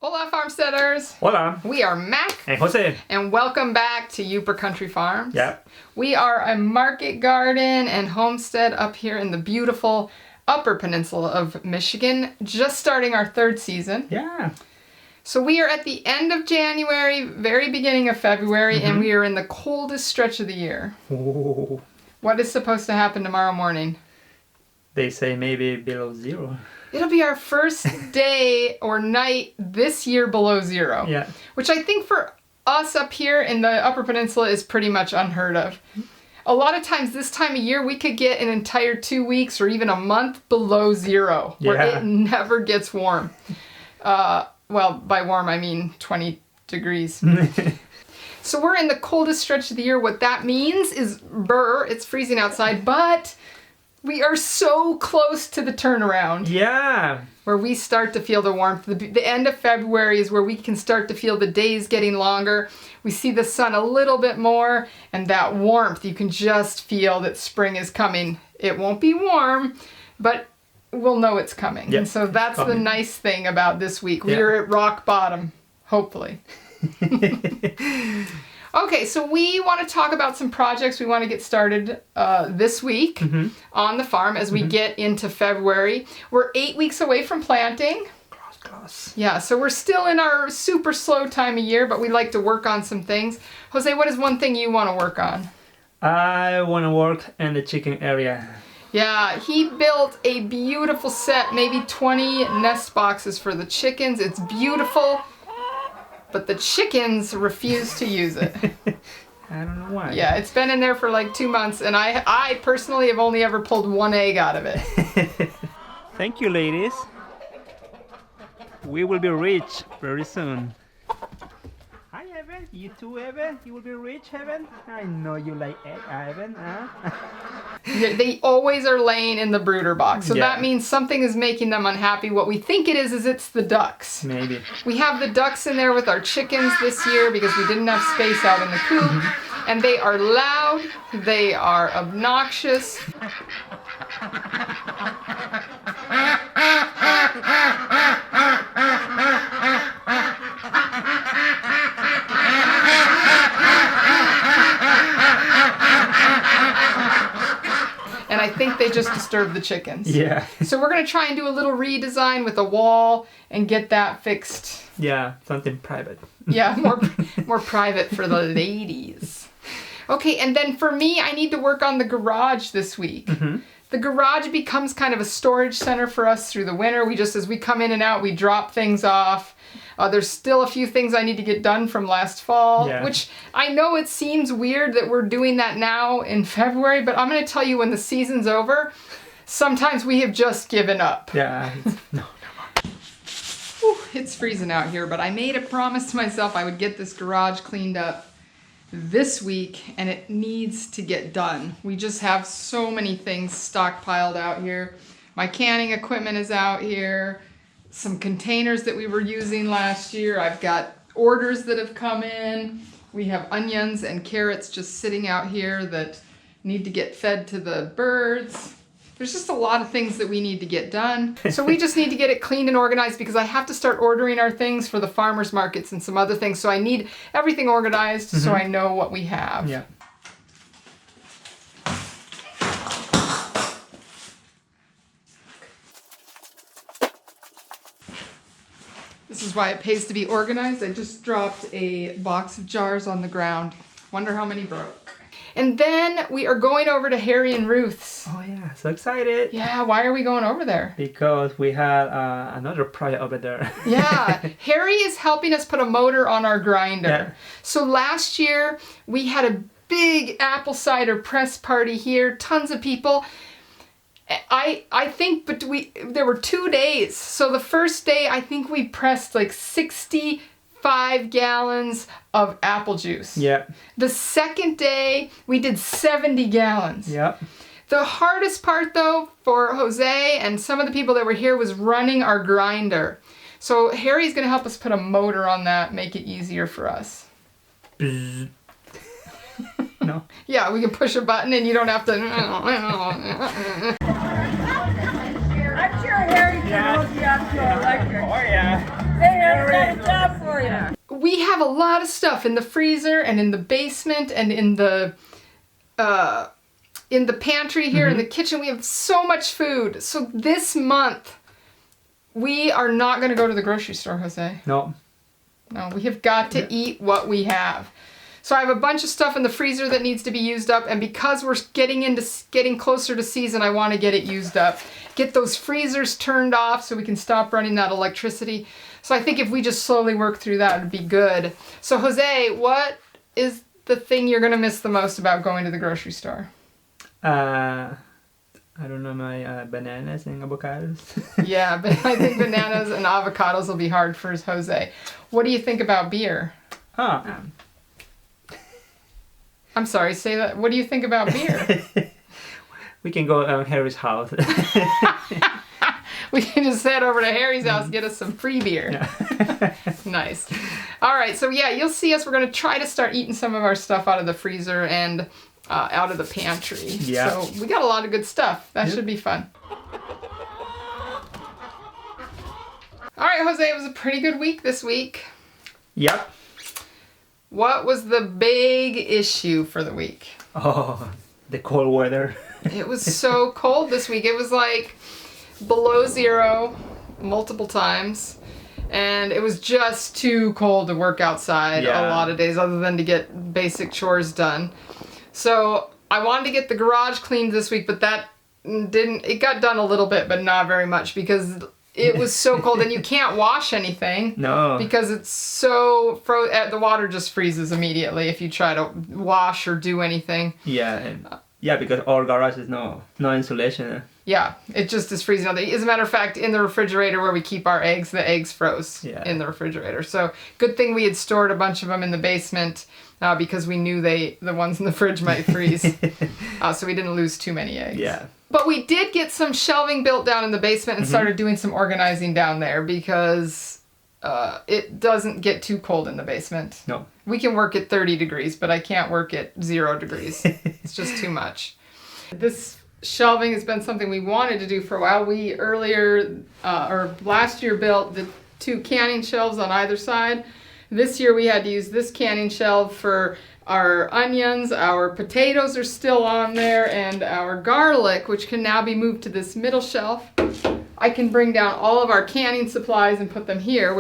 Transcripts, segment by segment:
Hola, farmsteaders! Hola, We are Mac, and Jose. and welcome back to Yooper Country Farms. Yep. We are a market garden and homestead up here in the beautiful Upper Peninsula of Michigan, just starting our third season. Yeah. So we are at the end of January, very beginning of February, and we are in the coldest stretch of the year. Ooh. What is supposed to happen tomorrow morning? They say maybe below zero. It'll be our first day or night this year below zero. Yeah. Which I think for us up here in the Upper Peninsula is pretty much unheard of. A lot of times this time of year we could get an entire 2 weeks or even a month below zero where Yeah. it never gets warm. Well, by warm I mean 20 degrees. So we're in the coldest stretch of the year. What that means is it's freezing outside, but we are so close to the turnaround. Yeah. Where we start to feel the warmth. The end of February is where we can start to feel the days getting longer. We see the sun a little bit more, and that warmth, you can just feel that spring is coming. It won't be warm, but we'll know it's coming. Yep, And so that's the coming. nice thing about this week. We Yeah. are at rock bottom, hopefully. Okay, so we want to talk about some projects we want to get started this week on the farm as we get into February. We're 8 weeks away from planting. Close. Yeah, so we're still in our super slow time of year, but we like to work on some things. Jose, what is one thing you want to work on? I want to work in the chicken area. Yeah, he built a beautiful set, maybe 20 nest boxes for the chickens. It's beautiful, but the chickens refuse to use it. I don't know why. Yeah, it's been in there for like 2 months, and I personally have only ever pulled one egg out of it. Thank you, ladies. We will be rich very soon. Hi, Evan. You too, Evan. You will be rich, Evan. I know you like egg, Evan. Huh? They always are laying in the brooder box, so Yeah. that means something is making them unhappy. What we think it is it's the ducks. Maybe. We have the ducks in there with our chickens this year because we didn't have space out in the coop. And they are loud, they are obnoxious. And I think they just disturbed the chickens. Yeah. So we're gonna try and do a little redesign with a wall and get that fixed. Yeah, something private. Yeah, more private for the ladies. Okay, and then for me, I need to work on the garage this week. The garage becomes kind of a storage center for us through the winter. As we come in and out, we drop things off. There's still a few things I need to get done from last fall, Yeah. which I know it seems weird that we're doing that now in February, but I'm going to tell you when the season's over, sometimes we have just given up. Yeah. No. Whew, it's freezing out here, but I made a promise to myself I would get this garage cleaned up this week, and it needs to get done. We just have so many things stockpiled out here. My canning equipment is out here. Some containers that we were using last year. I've got orders that have come in. We have onions and carrots just sitting out here that need to get fed to the birds. There's just a lot of things that we need to get done. So we just need to get it cleaned and organized because I have to start ordering our things for the farmers markets and some other things. So I need everything organized so I know what we have. Yeah. This is why it pays to be organized. I just dropped a box of jars on the ground. Wonder how many broke. And then we are going over to Harry and Ruth's. Oh yeah, so excited. Yeah, why are we going over there? Because we had another project over there. Yeah, Harry is helping us put a motor on our grinder. Yeah. So last year we had a big apple cider press party here, tons of people. I think there were 2 days. So the first day I think we pressed like 65 gallons of apple juice. Yeah. The second day we did 70 gallons. Yep. The hardest part though for Jose and some of the people that were here was running our grinder. So Harry's gonna help us put a motor on that, make it easier for us. No. Yeah, we can push a button and you don't have to. I'm sure Harry can hook you up to electric. Oh yeah. Hey, I got a job for you. We have a lot of stuff in the freezer and in the basement and in the pantry here in the kitchen. We have so much food. So this month, we are not going to go to the grocery store, Jose. No. No, we have got to eat what we have. So I have a bunch of stuff in the freezer that needs to be used up, and because we're getting closer to season, I want to get it used up. Get those freezers turned off so we can stop running that electricity. So I think if we just slowly work through that, it'd be good. So Jose, what is the thing you're going to miss the most about going to the grocery store? I don't know, my bananas and avocados. Yeah, but I think bananas and avocados will be hard for Jose. What do you think about beer? Oh, I'm sorry, say that. What do you think about beer? we can go to Harry's house. We can just head over to Harry's house and get us some free beer. Yeah. Nice. All right, so yeah, you'll see us. We're going to try to start eating some of our stuff out of the freezer and out of the pantry. Yeah. So we got a lot of good stuff. That should be fun. All right, Jose, it was a pretty good week this week. Yep. What was the big issue for the week? Oh, the cold weather. It was so cold this week. It was like below zero multiple times. And it was just too cold to work outside a lot of days other than to get basic chores done. So I wanted to get the garage cleaned this week, but that it got done a little bit, but not very much because it was so cold and you can't wash anything. No. Because it's so the water just freezes immediately if you try to wash or do anything. Yeah, and because our garage is no insulation. Yeah, it just is freezing. As a matter of fact, in the refrigerator where we keep our eggs, the eggs froze in the refrigerator. So good thing we had stored a bunch of them in the basement because we knew the ones in the fridge might freeze. So we didn't lose too many eggs. Yeah. But we did get some shelving built down in the basement and started doing some organizing down there because it doesn't get too cold in the basement. No. We can work at 30 degrees, but I can't work at 0 degrees. It's just too much. This shelving has been something we wanted to do for a while. We last year built the 2 canning shelves on either side. This year we had to use this canning shelf for our onions. Our potatoes are still on there, and our garlic, which can now be moved to this middle shelf. I can bring down all of our canning supplies and put them here,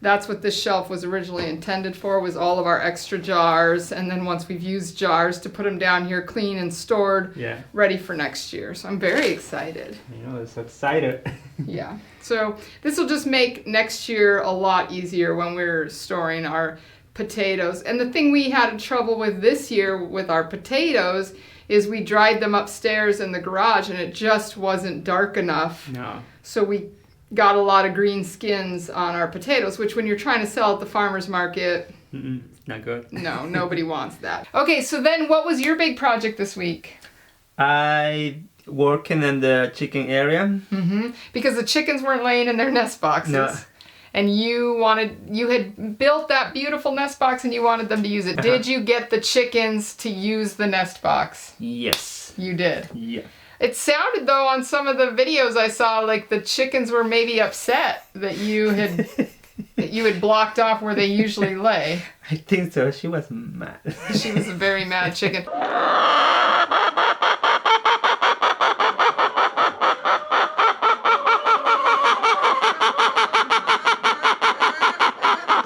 that's what this shelf was originally intended for, was all of our extra jars. And then once we've used jars, to put them down here clean and stored, ready for next year. So I'm very excited. I'm so excited. Yeah. So this will just make next year a lot easier when we're storing our potatoes. And the thing we had trouble with this year with our potatoes is we dried them upstairs in the garage and it just wasn't dark enough. No. So we got a lot of green skins on our potatoes, which when you're trying to sell at the farmer's market, not good. No, nobody wants that. Okay, so then what was your big project this week? I working in the chicken area. Because the chickens weren't laying in their nest boxes. No. And you had built that beautiful nest box and you wanted them to use it. Did you get the chickens to use the nest box? Yes. You did? Yeah. It sounded though on some of the videos I saw like the chickens were maybe upset that you had blocked off where they usually lay. I think so. She was mad. She was a very mad chicken.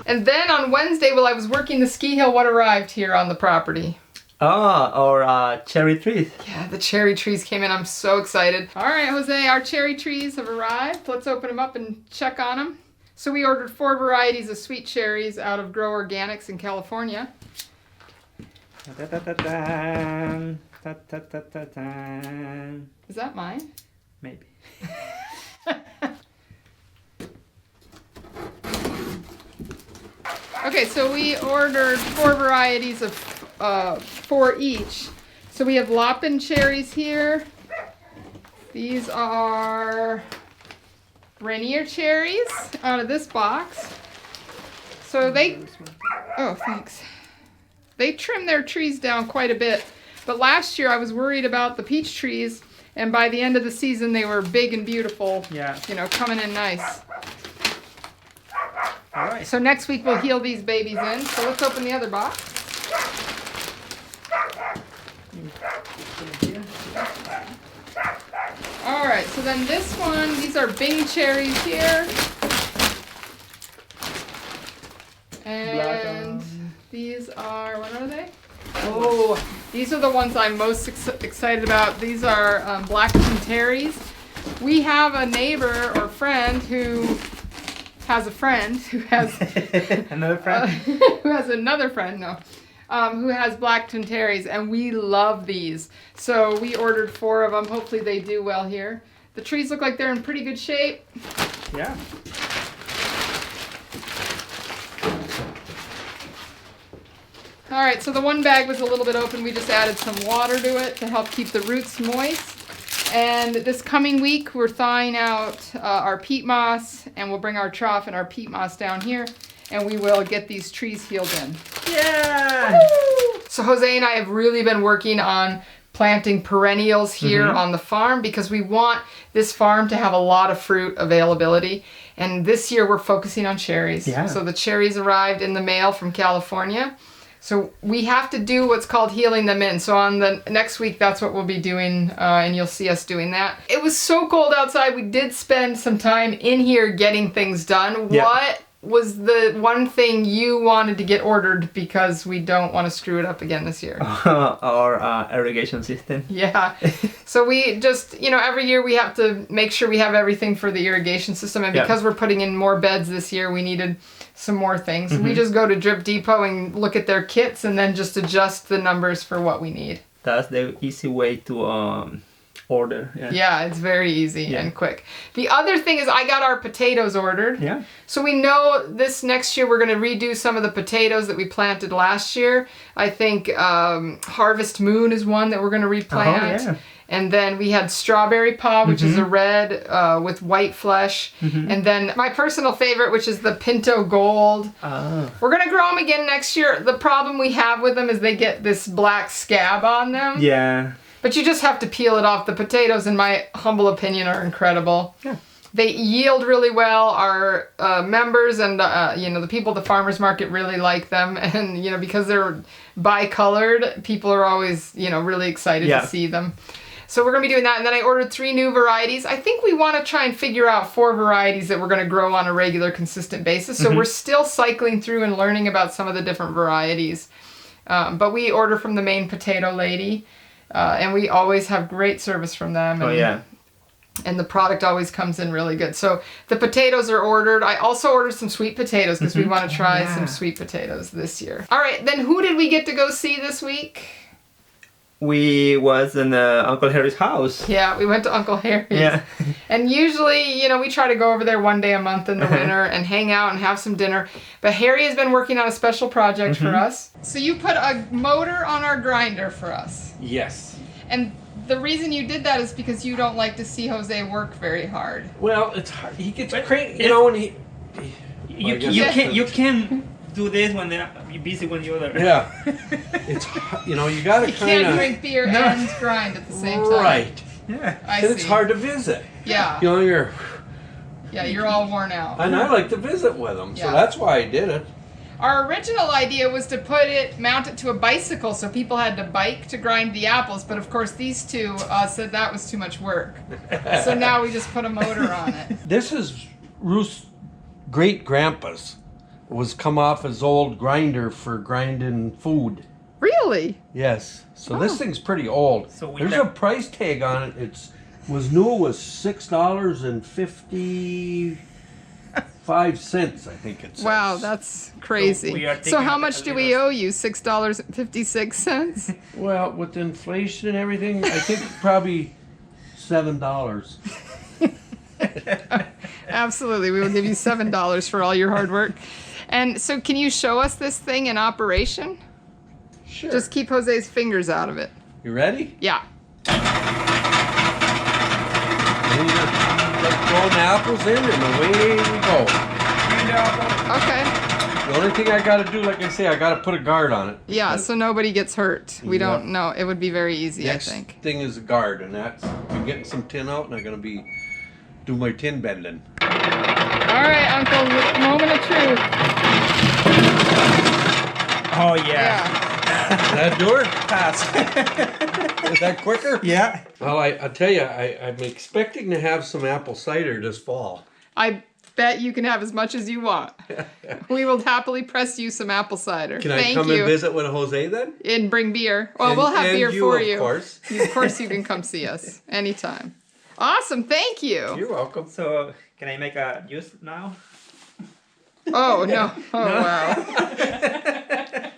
And then on Wednesday, while I was working the ski hill, what arrived here on the property? Our cherry trees. Yeah, the cherry trees came in. I'm so excited. All right, Jose, our cherry trees have arrived. Let's open them up and check on them. So we ordered 4 varieties of sweet cherries out of Grow Organics in California. Is that mine? Maybe. Okay, so we ordered 4 varieties of 4 each. So we have Loppin cherries here. These are Rainier cherries out of this box. So oh, thanks. They trim their trees down quite a bit. But last year I was worried about the peach trees, and by the end of the season they were big and beautiful. Yeah. You know, coming in nice. right. So next week we'll heal these babies in. So let's open the other box. All right, so then this one, these are Bing cherries here. And these are, what are they? Oh, these are the ones I'm most excited about. These are Blackton Terries. We have a neighbor or friend who has a friend who has another friend who has another friend, who has Blackton Terries, and we love these. So we ordered 4 of them. Hopefully they do well here. The trees look like they're in pretty good shape. Yeah. All right, so the one bag was a little bit open. We just added some water to it to help keep the roots moist. And this coming week, we're thawing out our peat moss, and we'll bring our trough and our peat moss down here, and we will get these trees healed in. Yeah! Woo! So Jose and I have really been working on planting perennials here on the farm because we want this farm to have a lot of fruit availability. And this year we're focusing on cherries. Yeah. So the cherries arrived in the mail from California. So we have to do what's called healing them in. So on the next week, that's what we'll be doing, and you'll see us doing that. It was so cold outside. We did spend some time in here getting things done. Yeah. What was the one thing you wanted to get ordered because we don't want to screw it up again this year? Our irrigation system. Yeah. So we just, every year we have to make sure we have everything for the irrigation system. And because we're putting in more beds this year, we needed some more things. We just go to Drip Depot and look at their kits and then just adjust the numbers for what we need. That's the easy way to order. Yeah, it's very easy and quick. The other thing is I got our potatoes ordered. Yeah. So we know this next year we're going to redo some of the potatoes that we planted last year. I think Harvest Moon is one that we're going to replant. Oh, yeah. And then we had Strawberry Paw, which is a red with white flesh. And then my personal favorite, which is the Pinto Gold. We're going to grow them again next year. The problem we have with them is they get this black scab on them. Yeah. But you just have to peel it off. The potatoes, in my humble opinion, are incredible. Yeah. They yield really well. Our members and the people at the farmers market really like them, and because they're bicolored, people are always really excited to see them. So we're gonna be doing that, and then I ordered 3 new varieties. I think we want to try and figure out 4 varieties that we're gonna grow on a regular, consistent basis. So we're still cycling through and learning about some of the different varieties. But we order from the Maine Potato Lady. And we always have great service from them. And, and the product always comes in really good. So the potatoes are ordered. I also ordered some sweet potatoes because we want to try some sweet potatoes this year. All right, then who did we get to go see this week? We was in Uncle Harry's house. Yeah, we went to Uncle Harry's. Yeah. And usually, we try to go over there one day a month in the winter and hang out and have some dinner. But Harry has been working on a special project for us. So you put a motor on our grinder for us. Yes. And the reason you did that is because you don't like to see Jose work very hard. Well, it's hard. He gets crazy, and he. You can do this when they're busy when you're there. Yeah. It's you gotta You kind can't of drink beer and grind at the same time. right. Yeah. I And see. it's hard to visit. Yeah. You're. Yeah, you're all worn out. And I like to visit with him, so Yeah. that's why I did it. Our original idea was to mount it to a bicycle so people had to bike to grind the apples, but of course these two said that was too much work. So now we just put a motor on it. This is Ruth's great grandpa's. It was come off his old grinder for grinding food. Really? Yes. So this thing's pretty old. So we There's a price tag on it. It was $6.55, I think it says. Wow, that's crazy. So So how much do we owe you? $6.56? Well, with inflation and everything, I think probably $7. Absolutely. We will give you $7 for all your hard work. And so can you show us this thing in operation? Sure. Just keep Jose's fingers out of it. You ready? Yeah. Then you just throw the apples in and away we go. Okay. The only thing I gotta do, like I say, I gotta put a guard on it. Yeah, so nobody gets hurt. We don't know. It would be very easy, Next I think. thing is a guard, and that's I'm getting some tin out, and I'm gonna do my tin bending. All right, Uncle, moment of truth. yeah. Yeah. Is that door? Pass. Is that quicker? Yeah. Well, I tell you, I'm expecting to have some apple cider this fall. I bet you can have as much as you want. We will happily press you some apple cider. Can I Thank come you. and visit with Jose then? And bring beer. Well, And- we'll have and beer you, for of you. course. Of course, you can come see us anytime. Awesome. Thank you. You're welcome. So, can I make a juice now? Oh, no. Oh, wow.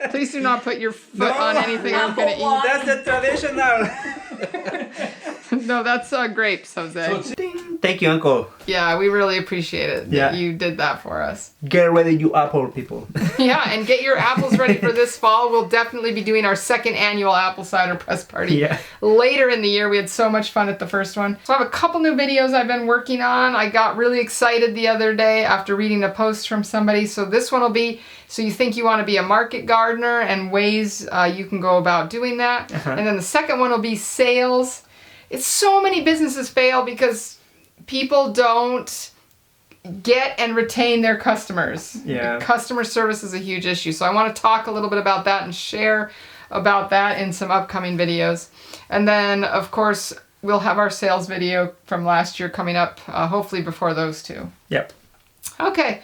Please do not put your foot on anything I'm going to eat. That's the traditional. No, that's grapes, Jose. So it's- Thank you, Uncle. Yeah, we really appreciate it that Yeah. you did that for us. Get ready, you apple people. Yeah, and get your apples ready for this fall. We'll definitely be doing our second annual apple cider press party Yeah. later in the year. We had so much fun at the first one. So I have a couple new videos I've been working on. I got really excited the other day after reading a post from somebody. So this one will be, so you think you want to be a market gardener and ways you can go about doing that. Uh-huh. And then the second one will be sales. It's so many businesses fail because people don't get and retain their customers. Yeah. Customer service is a huge issue. So I want to talk a little bit about that and share about that in some upcoming videos. And then, of course, we'll have our sales video from last year coming up, hopefully before those two. Yep. Okay.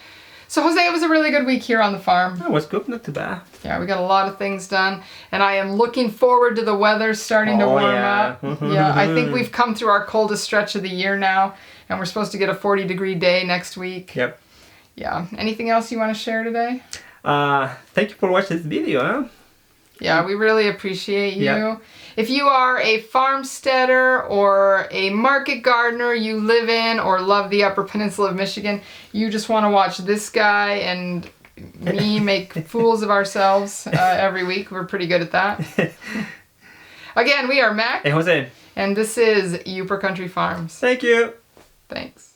So, Jose, it was a really good week here on the farm. That was good, not too bad. Yeah, we got a lot of things done, and I am looking forward to the weather starting to Oh, warm yeah. up. Yeah, I think we've come through our coldest stretch of the year now, and we're supposed to get a 40-degree day next week. Yep. Yeah. Anything else you want to share today? Thank you for watching this video, huh? Yeah, we really appreciate you. Yeah. If you are a farmsteader or a market gardener, you live in or love the Upper Peninsula of Michigan, you just want to watch this guy and me make fools of ourselves every week. We're pretty good at that. Again, we are Mac, Hey, Jose. and this is Upper Country Farms. Thank you. Thanks.